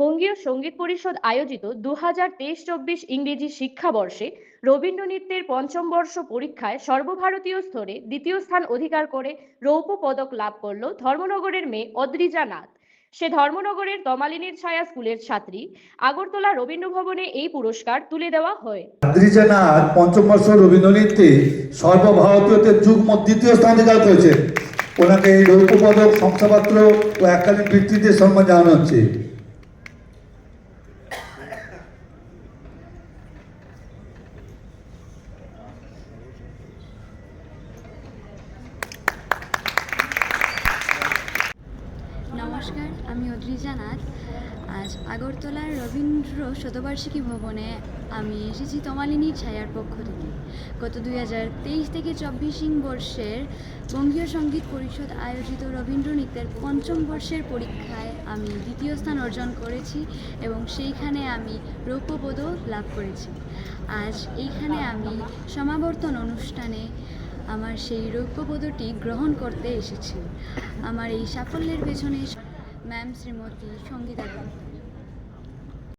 বঙ্গীয় সঙ্গীত পরিষদ আয়োজিত 2023-24 ইংরেজি শিক্ষাবর্ষে রবীন্দ্র নৃত্যের পঞ্চম বর্ষ পরীক্ষায় সর্বভারতীয় স্তরে দ্বিতীয় স্থান অধিকার করে রৌপ্য পদক লাভ করল ধর্মনগরের মেয়ে অদ্রিজা নাথ। সে ধর্মনগরের তমালিনীর ছায়া স্কুলের ছাত্রী। আগরতলা রবীন্দ্র ভবনে এই পুরস্কার তুলে দেওয়া হয়। অদ্রিজা নাথ পঞ্চম বর্ষ রবীন্দ্র নৃত্যে সর্বভারতীয়তে যুগ্ম দ্বিতীয় স্থান অধিকার করেছেন। ওনাকে এই রৌপ্য পদক, শংসাপত্র ও এককালীন বৃত্তিতে সম্মান জানানো হচ্ছে। নমস্কার, আমি অদ্রিজা নাথ। আজ আগরতলার রবীন্দ্র শতবার্ষিকী ভবনে আমি এসেছি তমালিনীর ছায়ার পক্ষ থেকে। গত 2023 থেকে 24 বর্ষের বঙ্গীয় সঙ্গীত পরিষদ আয়োজিত রবীন্দ্র নৃত্যের পঞ্চম বর্ষের পরীক্ষায় আমি দ্বিতীয় স্থান অর্জন করেছি এবং সেইখানে আমি রৌপ্য পদক লাভ করেছি। আজ এইখানে আমি সমাবর্তন অনুষ্ঠানে আমার সেই রৌপ্য পদকটি গ্রহণ করতে এসেছি। আমার এই সাফল্যের পেছনে ম্যাম শ্রীমতী সঙ্গীতা দত্ত।